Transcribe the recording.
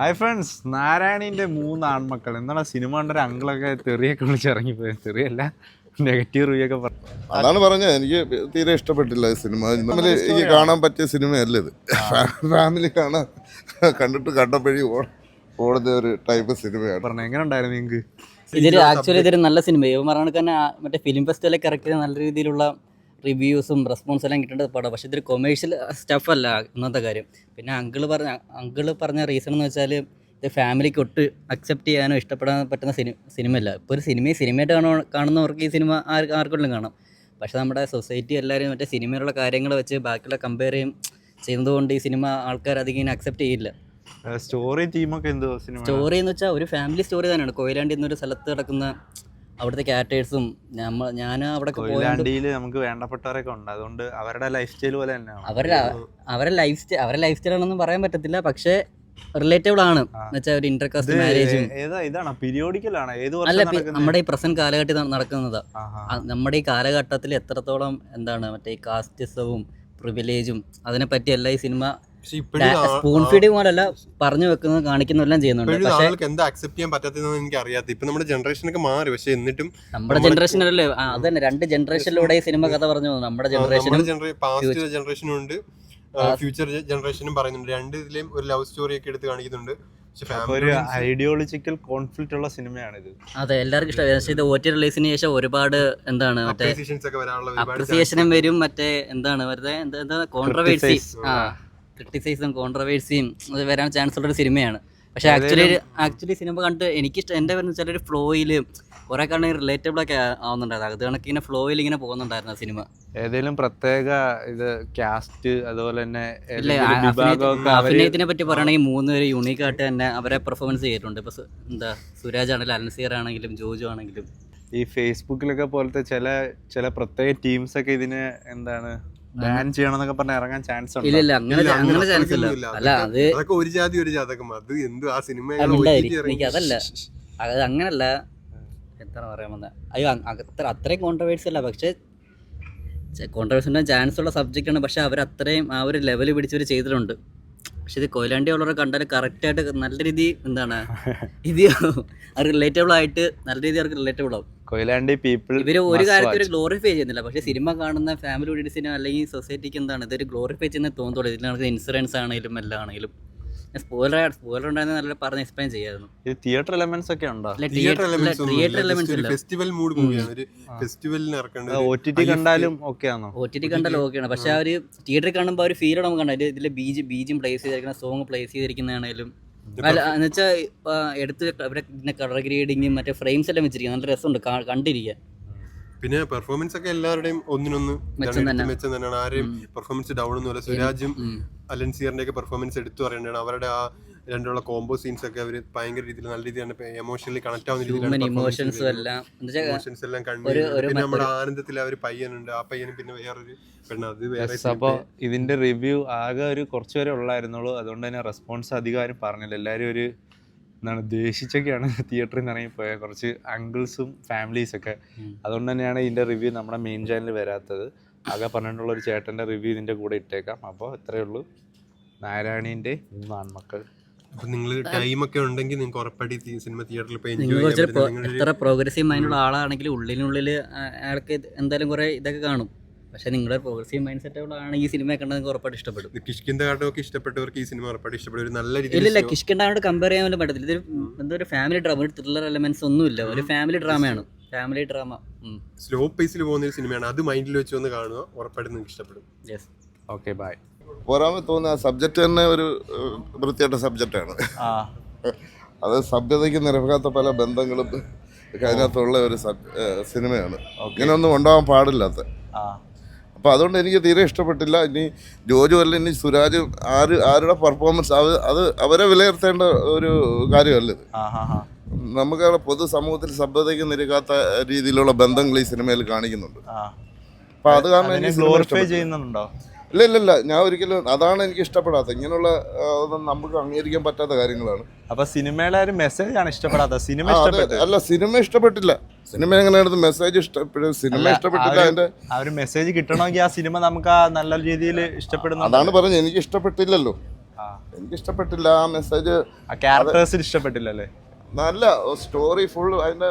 Hi friends, നാരായണീൻ്റെ 3 ആൺമക്കൾ എന്താണ് cinema കണ്ടൊരു അങ്കിളൊക്കെ തെറിയൊക്കെ വിളിച്ച് ഇറങ്ങിപ്പോയി. തെറിയല്ല, നെഗറ്റീവ് റിവ്യൂ ഒക്കെ പറഞ്ഞു. അതാണ് പറഞ്ഞത്. എനിക്ക് തീരെ ഇഷ്ടപ്പെട്ടില്ല ഈ സിനിമ. നമ്മൾ എനിക്ക് കാണാൻ പറ്റിയ സിനിമയല്ല ഇത്. ഫാമിലി കാണാൻ കണ്ടപ്പോഴേ ഓടുന്ന ഒരു ടൈപ്പ് സിനിമയാണ്. പറഞ്ഞു എങ്ങനെ ഉണ്ടായിരുന്നു നിങ്ങൾക്ക്? ഇതൊരു നല്ല സിനിമ. ഇവന്മാരാണ് തന്നെ മറ്റേ ഫിലിം ഫെസ്റ്റിവലൊക്കെ കറക്റ്റ് ചെയ്ത് നല്ല രീതിയിലുള്ള റിവ്യൂസും റെസ്പോൺസ് എല്ലാം കിട്ടേണ്ട പടം. പക്ഷേ ഇതൊരു കൊമേഴ്ഷ്യൽ സ്റ്റഫല്ല ഇന്നത്തെ കാര്യം. പിന്നെ അങ്കിള് പറഞ്ഞ റീസൺ എന്ന് വെച്ചാൽ ഇത് ഫാമിലിക്ക് ഒട്ട് അക്സെപ്റ്റ് ചെയ്യാനോ ഇഷ്ടപ്പെടാൻ പറ്റുന്ന സിനിമയല്ല. ഇപ്പോൾ ഒരു സിനിമയായിട്ട് കാണുന്നവർക്ക് ഈ സിനിമ ആർക്കെങ്കിലും കാണാം. പക്ഷേ നമ്മുടെ സൊസൈറ്റി എല്ലാവരും മറ്റേ സിനിമയിലുള്ള കാര്യങ്ങൾ വെച്ച് ബാക്കിയുള്ള കമ്പയർ ചെയ്യുന്നതുകൊണ്ട് ഈ സിനിമ ആൾക്കാർ അധികം ഇങ്ങനെ അക്സെപ്റ്റ് ചെയ്യില്ല. സ്റ്റോറി തീമൊക്കെ എന്തോ സിനിമ? സ്റ്റോറി എന്ന് വെച്ചാൽ ഒരു ഫാമിലി സ്റ്റോറി തന്നെയാണ്. കൊയിലാണ്ടി എന്നൊരു സ്ഥലത്ത് കിടക്കുന്ന അവിടുത്തെ ക്യാരക്ടേഴ്സും ഞാൻ അവിടെ കൊയിലാണ്ടിയിൽ നമുക്ക് വേണ്ടപ്പെട്ടവരൊക്കെ ഉണ്ട്. അതുകൊണ്ട് അവരുടെ ലൈഫ് സ്റ്റൈൽ പോലെ തന്നെയാണ്. അവരുടെ ലൈഫ് സ്റ്റൈൽ ആണെന്നും പറയാൻ പറ്റത്തില്ല, പക്ഷേ റിലേറ്റബിൾ ആണ്. എന്നുവെച്ചാൽ ഒരു ഇന്റർകാസ്റ്റ് മാരേജും ഇതാണ് പീരിയോഡിക്കലാണ്. അല്ല, നമ്മുടെ ഈ പ്രസന്റ് കാലഘട്ടത്തിൽ നടക്കുന്നതാ. നമ്മുടെ ഈ കാലഘട്ടത്തിൽ എത്രത്തോളം എന്താണ് മറ്റേ ഈ കാസ്റ്റിസവും പ്രിവിലേജും അതിനെപ്പറ്റി എല്ലാം ഈ സിനിമ സ്പൂൺ ഫീഡിങ് പോലല്ല പറഞ്ഞു വെക്കുന്നത്, കാണിക്കുന്നതെല്ലാം ചെയ്യുന്നുണ്ട്. പക്ഷേ എന്താ അക്സെപ്റ്റ് ചെയ്യാൻ പറ്റാത്തതെന്ന് എനിക്ക് അറിയാത്ത. ഇപ്പൊ നമ്മുടെ ജനറേഷനൊക്കെ മാറി, പക്ഷെ എന്നിട്ടും നമ്മുടെ ജനറേഷനല്ലേ അത് തന്നെ. 2 ജനറേഷനിലൂടെ ഈ സിനിമ കഥ പറഞ്ഞു പോകുന്നു. നമ്മുടെ പാസ്റ്റ് ജനറേഷനും ഉണ്ട്, ഫ്യൂച്ചർ ജനറേഷനും പറയുന്നുണ്ട്. രണ്ടിലും ഒരു ലവ് സ്റ്റോറി ഒക്കെ എടുത്ത് കാണിക്കുന്നുണ്ട്. ഒരു ഐഡിയോളജിക്കൽ കോൺഫ്ലിക്റ്റ് ഉള്ള സിനിമയാണിത്. അതെ, എല്ലാവർക്കും ഇഷ്ടമായി. പക്ഷേ ഇത് OTT റിലീസിന് ശേഷം ഒരുപാട് എന്താണ് മറ്റേ അപ്രിസിയേഷനും വരും, മറ്റേ എന്താണ് വെറുതെ എന്താ കോൺട്രവേഴ്സി ക്രിട്ടിസൈസും കോൺട്രവേഴ്സിയും അത് വരാൻ ചാൻസ് ഉള്ളൊരു സിനിമയാണ്. പക്ഷേ ആക്ച്വലി സിനിമ കണ്ടിട്ട് എനിക്കിഷ്ടം എൻ്റെ വരുന്ന വെച്ചാൽ ഒരു ഫ്ലോയിൽ കുറെ കാരണം റിലേറ്റബിൾ ഒക്കെ ആവുന്നുണ്ടായിരുന്നു. അത് കണക്ക് ഇങ്ങനെ ഫ്ലോയിൽ ഇങ്ങനെ പോകുന്നുണ്ടായിരുന്നു ആ സിനിമ. ഏതെങ്കിലും പ്രത്യേക ഇത് കാസ്റ്റ് അതുപോലെ തന്നെ അഭിനയത്തിനെ പറ്റി പറയുകയാണെങ്കിൽ 3 പേര് യൂണീക്ക് ആയിട്ട് തന്നെ അവരെ പെർഫോമൻസ് ചെയ്തിട്ടുണ്ട്. ഇപ്പൊ എന്താ സുരാജ് ആണെങ്കിലും അലൻസിയർ ആണെങ്കിലും ജോജു ആണെങ്കിലും. ഈ ഫേസ്ബുക്കിലൊക്കെ പോലത്തെ ചില പ്രത്യേക ടീംസ് ഒക്കെ ഇതിന് എന്താണ് ബാൻ ചെയ്യണമെന്നൊക്കെ പറഞ്ഞ ഇറങ്ങാൻ ചാൻസ് ഉണ്ട്. ഇല്ല അങ്ങനെ ചാൻസ് ഇല്ല. അല്ല, അതൊക്കെ ഒരു ജാതകം. അത് എന്ത് ആ സിനിമ എനിക്ക് അതല്ല, അത് അങ്ങനല്ല. എന്താ പറയാൻ വന്നത്? അയ്യോ, അത്രയും കോൺട്രവേഴ്സി അല്ല, പക്ഷെ കോൺട്രവേഴ്സി ഉണ്ടാകാൻ ചാൻസ് ഉള്ള സബ്ജക്റ്റാണ്. പക്ഷെ അവരത്രയും ആ ഒരു ലെവൽ പിടിച്ചവർ ചെയ്തിട്ടുണ്ട്. പക്ഷെ ഇത് കൊയിലാണ്ടി ഉള്ളവരെ കണ്ടാൽ കറക്റ്റായിട്ട് നല്ല രീതി എന്താണ് ഇത് റിലേറ്റബിൾ ആയിട്ട് നല്ല രീതി അവർക്ക് റിലേറ്റബിൾ ആവും. കൊയിലാണ്ടി പീപ്പിൾ ഇവര് ഒരു കാര്യത്തിൽ ഒരു ഗ്ലോറിഫൈ ചെയ്യുന്നില്ല. പക്ഷേ സിനിമ കാണുന്ന ഫാമിലി ഓഡിയൻസിന് അല്ലെങ്കിൽ സൊസൈറ്റിക്ക് എന്താണ് ഇതൊരു ഗ്ലോറിഫൈ ചെയ്യുന്ന തോന്നുള്ളൂ. ഇതിൽ നമുക്ക് ഇൻഷുറൻസ് ആണെങ്കിലും എല്ലാം ആണെങ്കിലും. സ്പോയിലർ ഉണ്ടായിരുന്ന നല്ല പറഞ്ഞ് എക്സ്പ്ലെയിൻ ചെയ്യായിരുന്നു. ഇത് തിയേറ്റർ എലമെന്റ്സ് ഒക്കെ ഉണ്ടോ? തിയേറ്റർ എലമെന്റ്സ് ഇല്ല. ഫെസ്റ്റിവൽ മൂഡ് മൂവിയാണ്. ഒരു ഫെസ്റ്റിവലിന് ഇറക്കേണ്ടത്. OTT കണ്ടാലും ഓക്കെ ആണോ? OTT കണ്ടാലും ഓക്കെയാണ്. പക്ഷെ ആ ഒരു തിയേറ്ററിൽ കാണുമ്പോൾ ആ ഒരു ഫീൽ നമുക്ക് കണ്ടാൽ ഇതിലെ ബീജും പ്ലേസ് ചെയ്തിരിക്കുന്ന സോങ് പ്ലേസ് ചെയ്തിരിക്കുന്നതാണേലും എന്ന് വെച്ചാൽ എടുത്ത് അവരെ കളർ ഗ്രേഡിങ്ങും മറ്റേ ഫ്രെയിംസ് എല്ലാം വെച്ചിരിക്കുന്നത് നല്ല രസമുണ്ട് കണ്ടിരിക്കാൻ. പിന്നെ പെർഫോമൻസ് ഒക്കെ എല്ലാവരുടെയും ഒന്നിനൊന്ന് മെച്ചം തന്നെയാണ്. ആരെയും പെർഫോമൻസ് ഡൗൺ ഒന്നുമില്ല. സുരാജും അലൻസിയറിന്റെ ഒക്കെ പെർഫോമൻസ് എടുത്തു പറയേണ്ടതാണ്. അവരുടെ ആ രണ്ടുള്ള കോംബോ സീൻസ് ഒക്കെ അവർ ഭയങ്കര രീതിയിൽ നല്ല രീതിയിലാണ് എമോഷണലി കണക്ട് ആവുന്ന രീതിയിലാണ് ഇമോഷൻസ് എല്ലാം കണ്ടു. പിന്നെ നമ്മുടെ ആനന്ദത്തിൽ ആ ഒരു പയ്യനുണ്ട്, ആ പയ്യനും പിന്നെ വേറൊരു പെണ്ണ്, അത് വേറെ. അപ്പോൾ ഇതിന്റെ റിവ്യൂ ആകെ ഒരു കുറച്ച് വരെ ഉള്ളായിരുന്നുള്ളൂ. അതുകൊണ്ട് തന്നെ റെസ്പോൺസ് അധികം ആരും പറഞ്ഞില്ല. എല്ലാവരും ഒരു എന്താണ് ദേഷിച്ചൊക്കെയാണ് തിയേറ്ററിൽ നിന്ന് ഇറങ്ങിപ്പോയത്, കുറച്ച് അങ്കിൾസും ഫാമിലീസൊക്കെ. അതുകൊണ്ട് തന്നെയാണ് ഇതിൻ്റെ റിവ്യൂ നമ്മുടെ മെയിൻ ചാനലിൽ വരാത്തത്. ആകെ പറഞ്ഞിട്ടുള്ള ഒരു ചേട്ടൻ്റെ റിവ്യൂ ഇതിൻ്റെ കൂടെ ഇട്ടേക്കാം. അപ്പോൾ ഇത്രയേ ഉള്ളൂ. നാരായണീൻ്റെ 3 ആൺമക്കൾ. അപ്പോൾ നിങ്ങൾ ടൈമൊക്കെ ഉണ്ടെങ്കിൽ നിങ്ങൾക്ക് ഉറപ്പായിട്ട് സിനിമ തിയേറ്ററിൽ പോയി എത്ര പ്രോഗ്രസീവ് മൈൻഡുള്ള ആളാണെങ്കിൽ ഉള്ളിനുള്ളിൽ അയാൾക്ക് എന്തായാലും കുറേ ഇതൊക്കെ കാണും. പക്ഷേ നിങ്ങളുടെ പ്രോഗ്രസീവ് മൈൻഡ് സെറ്റുകളാണ് ഈ സിനിമ കണ്ടാൽ നിങ്ങൾക്ക് ഉറപ്പായിട്ട് ഇഷ്ടപ്പെടും. കിഷ്കിന്ത കാട്ടമൊക്കെ ഇഷ്ടപ്പെട്ടവർക്ക് ഈ സിനിമ ഉറപ്പായിട്ട് ഇഷ്ടപ്പെടും. ഒരു നല്ല രീതിയിൽ ഇല്ല, കിഷ്കിന്താനോട് കമ്പയർ ചെയ്യാൻ പോലും പറ്റത്തില്ല. ഇതൊരു എന്തൊരു ഫാമിലി ഡ്രാമ, ഒരു ത്രില്ലർ എലമെന്റ്സ് ഒന്നുമില്ല. ഒരു ഫാമിലി ഡ്രാമയാണ്. ഫാമിലി ഡ്രാമ സ്ലോ പേസിൽ പോകുന്ന ഒരു സിനിമയാണ്. അത് മൈൻഡിൽ വെച്ച് ഒന്ന് കാണുക, ഉറപ്പായിട്ട് നിങ്ങൾക്ക് ഇഷ്ടപ്പെടും. Yes, okay, by. പോരാമ തോന്നുന്ന ആ സബ്ജക്റ്റ് തന്നെ ഒരു വൃത്തിയായിട്ട സബ്ജക്റ്റാണ്. അത് സഭ്യതയ്ക്ക് നിരക്കാത്ത പല ബന്ധങ്ങളും അതിനകത്തുള്ള ഒരു സിനിമയാണ്. ഇങ്ങനെയൊന്നും ഉണ്ടാവാൻ പാടില്ലാത്ത. അപ്പോൾ അതുകൊണ്ട് എനിക്ക് തീരെ ഇഷ്ടപ്പെട്ടില്ല. ഇനി ജോജു അല്ല ഇനി സുരാജ് ആരുടെ പെർഫോമൻസ് അത് അവരെ വിലയിരുത്തേണ്ട ഒരു കാര്യമല്ല ഇത്. നമുക്ക് പൊതുസമൂഹത്തിൽ സഭ്യതയ്ക്ക് നിരക്കാത്ത രീതിയിലുള്ള ബന്ധങ്ങൾ ഈ സിനിമയിൽ കാണിക്കുന്നുണ്ട്. അപ്പോൾ അത് കാരണം ഇല്ല ഞാൻ ഒരിക്കലും അതാണ് എനിക്ക് ഇഷ്ടപ്പെടാത്തത്. ഇങ്ങനെയുള്ള നമുക്ക് അംഗീകരിക്കാൻ പറ്റാത്ത കാര്യങ്ങളാണ്. അപ്പൊ സിനിമയുടെ ഒരു മെസ്സേജ് ആണ് ഇഷ്ടപ്പെടാത്തത്. അല്ല, സിനിമ ഇഷ്ടപ്പെട്ടില്ല. സിനിമ എങ്ങനെയാണ് മെസ്സേജ് സിനിമ ഇഷ്ടപ്പെട്ടില്ല. അതിന്റെ മെസ്സേജ് കിട്ടണമെങ്കിൽ ആ സിനിമ നമുക്ക് ആ നല്ല രീതിയിൽ ഇഷ്ടപ്പെടുന്നു. അതാണ് പറഞ്ഞത്, എനിക്ക് ഇഷ്ടപ്പെട്ടില്ലല്ലോ. എനിക്ക് ഇഷ്ടപ്പെട്ടില്ല ആ മെസ്സേജ്. ആ ക്യാരക്ടേഴ്സിന് ഇഷ്ടപ്പെട്ടില്ലല്ലേ? നല്ല സ്റ്റോറി ഫുൾ അതിന്റെ